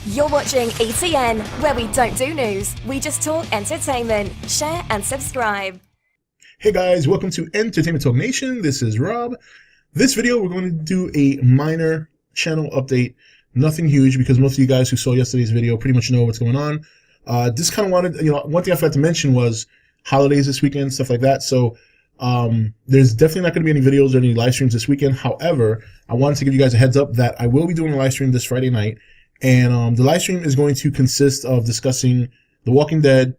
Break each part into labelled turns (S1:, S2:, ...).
S1: You're watching ETN, where we don't do news, we just talk entertainment. Share and subscribe.
S2: Hey guys, welcome to Entertainment Talk Nation. This is Rob. This video, we're going to do a minor channel update. Nothing huge, because most of you guys who saw yesterday's video pretty much know what's going on. Just kind of wanted, one thing I forgot to mention was holidays this weekend, stuff like that. So there's definitely not going to be any videos or any live streams this weekend. However, I wanted to give you guys a heads up that I will be doing a live stream this Friday night. And the live stream is going to consist of discussing The Walking Dead,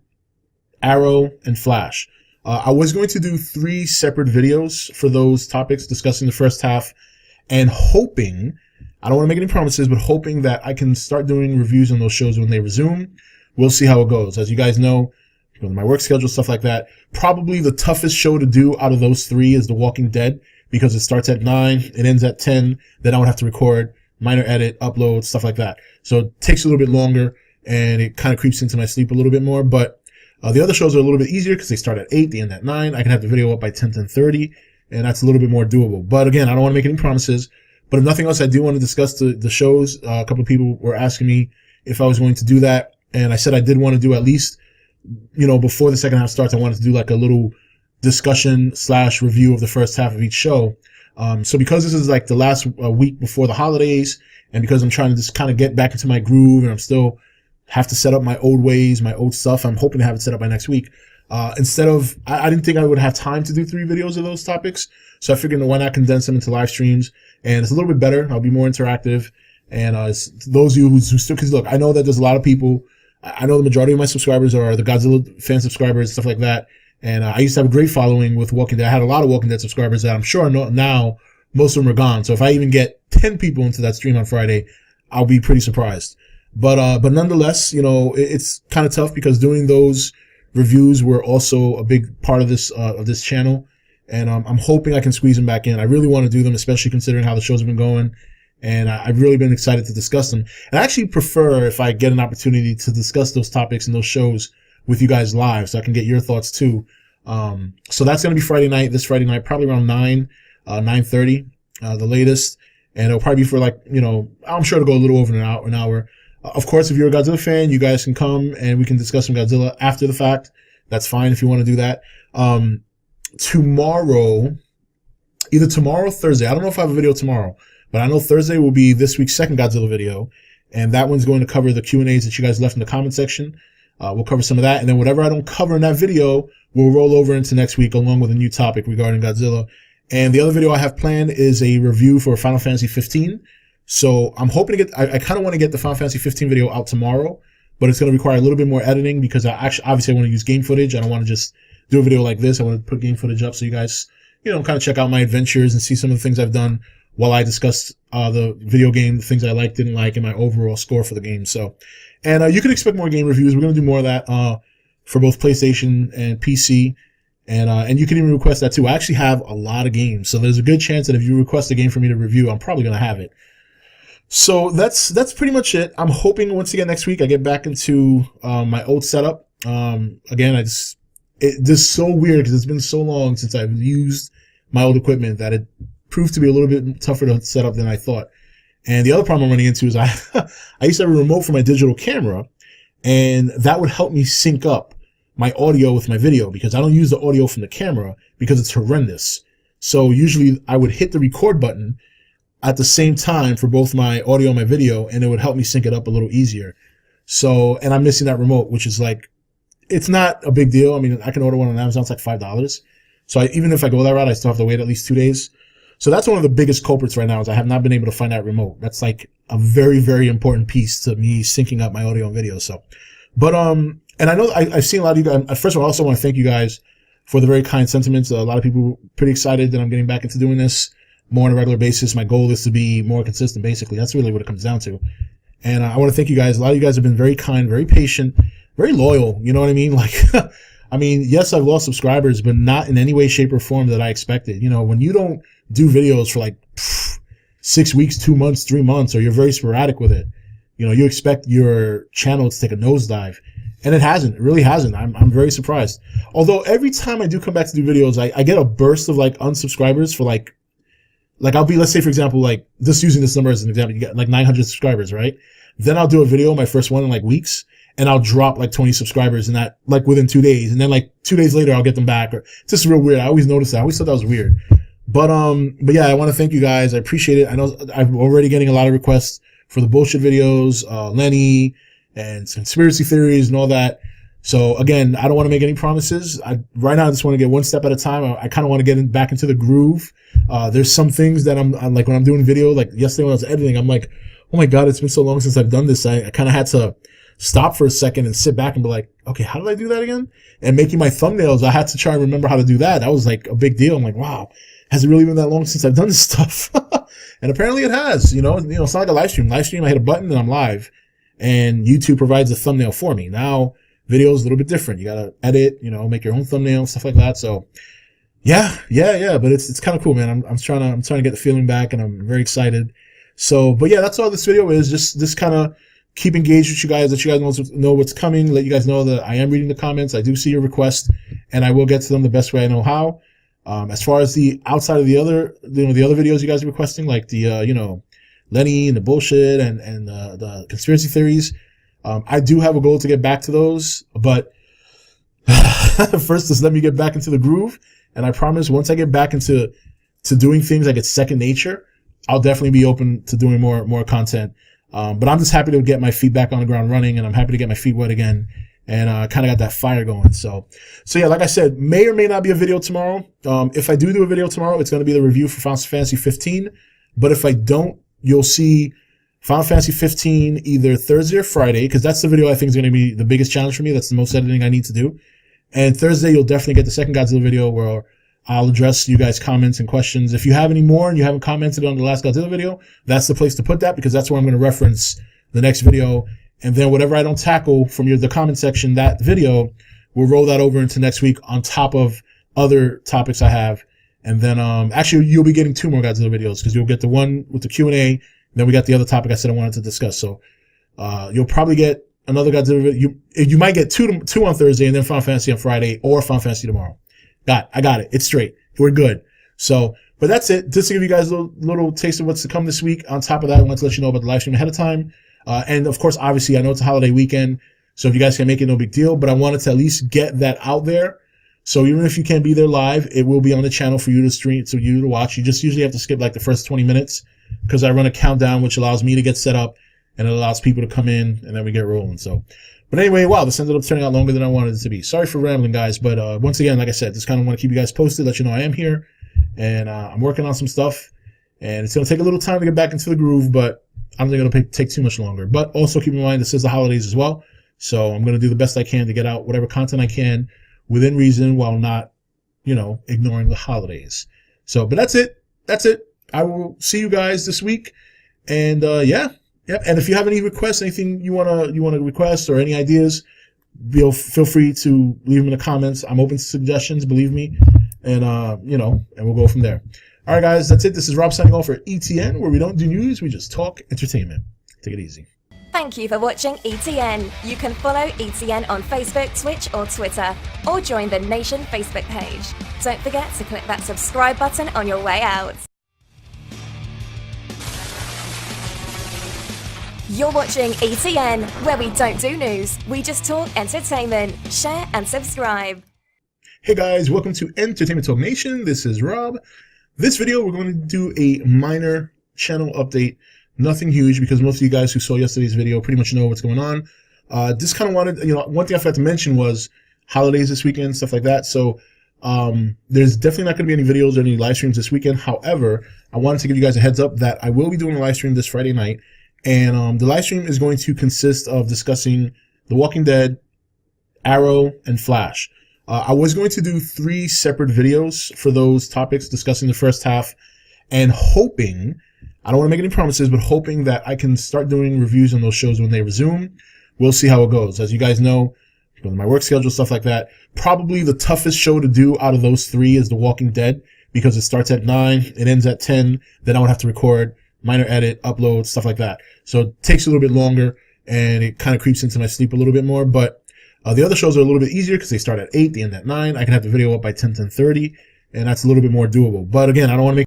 S2: Arrow, and Flash. I was going to do 3 separate videos for those topics, discussing the first half, and hoping, I don't want to make any promises, but hoping that I can start doing reviews on those shows when they resume. We'll see how it goes. As you guys know, because of my work schedule, stuff like that, probably the toughest show to do out of those 3 is The Walking Dead, because it starts at 9, it ends at 10, then I would have to record, minor edit, upload, stuff like that. So it takes a little bit longer, and it kind of creeps into my sleep a little bit more. But the other shows are a little bit easier because they start at 8, they end at 9. I can have the video up by 10:30, and that's a little bit more doable. But again, I don't want to make any promises. But if nothing else, I do want to discuss the shows. A couple of people were asking me if I was going to do that, and I said I did want to do at least, before the second half starts, I wanted to do like a little discussion / review of the first half of each show. So because this is like the last week before the holidays, and because I'm trying to just kind of get back into my groove, and I'm still have to set up my old ways, my old stuff, I'm hoping to have it set up by next week. Instead of, I didn't think I would have time to do 3 videos of those topics. So I figured, why not condense them into live streams? And it's a little bit better. I'll be more interactive. And those of you who still, because look, I know that there's a lot of people, I know the majority of my subscribers are the Godzilla fan subscribers, stuff like that. And I used to have a great following with Walking Dead. I had a lot of Walking Dead subscribers that I'm sure now most of them are gone. So if I even get 10 people into that stream on Friday, I'll be pretty surprised. But nonetheless, it's kind of tough because doing those reviews were also a big part of this channel. And I'm hoping I can squeeze them back in. I really want to do them, especially considering how the shows have been going. And I've really been excited to discuss them. And I actually prefer if I get an opportunity to discuss those topics and those shows with you guys live, so I can get your thoughts too. So that's going to be Friday night, this Friday night, probably around 9:30, the latest. And it'll probably be for I'm sure it'll go a little over an hour. Of course, if you're a Godzilla fan, you guys can come and we can discuss some Godzilla after the fact. That's fine if you want to do that. Either tomorrow or Thursday. I don't know if I have a video tomorrow, but I know Thursday will be this week's second Godzilla video. And that one's going to cover the Q&As that you guys left in the comment section. We'll cover some of that. And then whatever I don't cover in that video, we'll roll over into next week along with a new topic regarding Godzilla. And the other video I have planned is a review for Final Fantasy 15. So I'm hoping to I kind of want to get the Final Fantasy 15 video out tomorrow, but it's going to require a little bit more editing because obviously I want to use game footage. I don't want to just do a video like this. I want to put game footage up so you guys, kind of check out my adventures and see some of the things I've done while I discuss the video game, the things I liked, didn't like, and my overall score for the game. So, and you can expect more game reviews. We're going to do more of that for both PlayStation and PC. And you can even request that too. I actually have a lot of games. So there's a good chance that if you request a game for me to review, I'm probably going to have it. So that's pretty much it. I'm hoping once again next week I get back into my old setup. Again, it's just so weird because it's been so long since I've used my old equipment that it proved to be a little bit tougher to set up than I thought. And the other problem I'm running into is I used to have a remote for my digital camera, and that would help me sync up my audio with my video because I don't use the audio from the camera because it's horrendous. So usually I would hit the record button at the same time for both my audio and my video, and it would help me sync it up a little easier. So, and I'm missing that remote, which is it's not a big deal. I mean, I can order one on Amazon. It's like $5. So even if I go that route, I still have to wait at least 2 days. So that's one of the biggest culprits right now is I have not been able to find that remote. That's like a very, very important piece to me syncing up my audio and video. So, but, and I know I've seen a lot of you guys. First of all, I also want to thank you guys for the very kind sentiments. A lot of people pretty excited that I'm getting back into doing this more on a regular basis. My goal is to be more consistent, basically. That's really what it comes down to. And I want to thank you guys. A lot of you guys have been very kind, very patient, very loyal. You know what I mean? I mean, yes, I've lost subscribers, but not in any way, shape, or form that I expected. When you don't do videos for 6 weeks, 2 months, 3 months, or you're very sporadic with it, you expect your channel to take a nosedive. And it hasn't. It really hasn't. I'm very surprised. Although every time I do come back to do videos, I get a burst of unsubscribers for like I'll be, let's say for example, like just using this number as an example, you get like 900 subscribers, right? Then I'll do a video, my first one in like weeks, and I'll drop like 20 subscribers in that, like within 2 days. And then like 2 days later, I'll get them back. Or it's just real weird. I always noticed that. I always thought that was weird. But yeah, I want to thank you guys. I appreciate it. I know I'm already getting a lot of requests for the bullshit videos, Lenny and conspiracy theories and all that. So again, I don't want to make any promises. Right now I just want to get one step at a time. I kind of want to get back into the groove. There's some things that I'm like, when I'm doing video, like yesterday when I was editing, I'm like, oh my God, it's been so long since I've done this. I kind of had to stop for a second and sit back and be like, okay, how did I do that again? And making my thumbnails, I had to try and remember how to do that. That was like a big deal. I'm like, wow, has it really been that long since I've done this stuff? And apparently it has, you know, it's not like a live stream. Live stream, I hit a button and I'm live, and YouTube provides a thumbnail for me. Now, video is a little bit different. You gotta edit, you know, make your own thumbnail, stuff like that. So yeah. But it's kind of cool, man. I'm trying to get the feeling back, and I'm very excited. So, but yeah, that's all this video is. Just kind of keep engaged with you guys, let you guys know what's coming, let you guys know that I am reading the comments. I do see your requests, and I will get to them the best way I know how. As far as the outside of the other, you know, the other videos you guys are requesting, like the, you know, Lenny and the bullshit and the conspiracy theories, I do have a goal to get back to those, but first just let me get back into the groove. And I promise once I get back into doing things like it's second nature, I'll definitely be open to doing more content. But I'm just happy to get my feet back on the ground running, and I'm happy to get my feet wet again, and kind of got that fire going. So yeah, like I said, may or may not be a video tomorrow. If I do a video tomorrow, it's going to be the review for Final Fantasy 15. But if I don't, you'll see Final Fantasy 15 either Thursday or Friday, because that's the video I think is going to be the biggest challenge for me. That's the most editing I need to do. And Thursday, you'll definitely get the second Godzilla video where I'll address you guys' comments and questions. If you have any more and you haven't commented on the last Godzilla video, that's the place to put that, because that's where I'm going to reference the next video. And then whatever I don't tackle from the comment section, that video, we'll roll that over into next week on top of other topics I have. And then actually, you'll be getting 2 more Godzilla videos, because you'll get the one with the Q&A. Then we got the other topic I said I wanted to discuss. So you'll probably get another Godzilla video. You might get two on Thursday, and then Final Fantasy on Friday, or Final Fantasy tomorrow. I got it. It's straight. We're good. So, but that's it. Just to give you guys a little taste of what's to come this week. On top of that, I want to let you know about the live stream ahead of time. And of course, obviously, I know it's a holiday weekend, so if you guys can make it, no big deal. But I wanted to at least get that out there. So even if you can't be there live, it will be on the channel for you to stream, so you to watch. You just usually have to skip like the first 20 minutes, because I run a countdown, which allows me to get set up, and it allows people to come in, and then we get rolling. So, but anyway, wow, this ended up turning out longer than I wanted it to be. Sorry for rambling, guys. But once again, like I said, just kind of want to keep you guys posted, let you know I am here, and I'm working on some stuff, and it's going to take a little time to get back into the groove, but I don't think it'll take too much longer. But also keep in mind, this is the holidays as well, so I'm going to do the best I can to get out whatever content I can within reason, while not, you know, ignoring the holidays. So, but that's it. I will see you guys this week, and yeah. And if you have any requests, anything you wanna request, or any ideas, feel free to leave them in the comments. I'm open to suggestions, believe me, and you know, and we'll go from there. All right, guys, that's it. This is Rob signing off for ETN, where we don't do news, we just talk entertainment. Take it easy.
S1: Thank you for watching ETN. You can follow ETN on Facebook, Twitch, or Twitter, or join the Nation Facebook page. Don't forget to click that subscribe button on your way out. You're watching ETN, where we don't do news, we just talk entertainment. Share and subscribe.
S2: Hey guys, welcome to Entertainment Talk Nation. This is Rob. This video, we're going to do a minor channel update. Nothing huge, because most of you guys who saw yesterday's video pretty much know what's going on. Just kind of wanted, you know, one thing I forgot to mention was holidays this weekend, stuff like that. So there's definitely not going to be any videos or any live streams this weekend. However, I wanted to give you guys a heads up that I will be doing a live stream this Friday night. And the live stream is going to consist of discussing The Walking Dead, Arrow, and Flash. I was going to do 3 separate videos for those topics, discussing the first half, and hoping, I don't want to make any promises, but hoping that I can start doing reviews on those shows when they resume. We'll see how it goes. As you guys know, with my work schedule, stuff like that, probably the toughest show to do out of those 3 is The Walking Dead, because it starts at 9, it ends at 10, then I would have to record, minor edit, upload, stuff like that. So it takes a little bit longer, and it kind of creeps into my sleep a little bit more. But the other shows are a little bit easier, because they start at 8, they end at 9. I can have the video up by 10:30, and that's a little bit more doable. But again, I don't want to make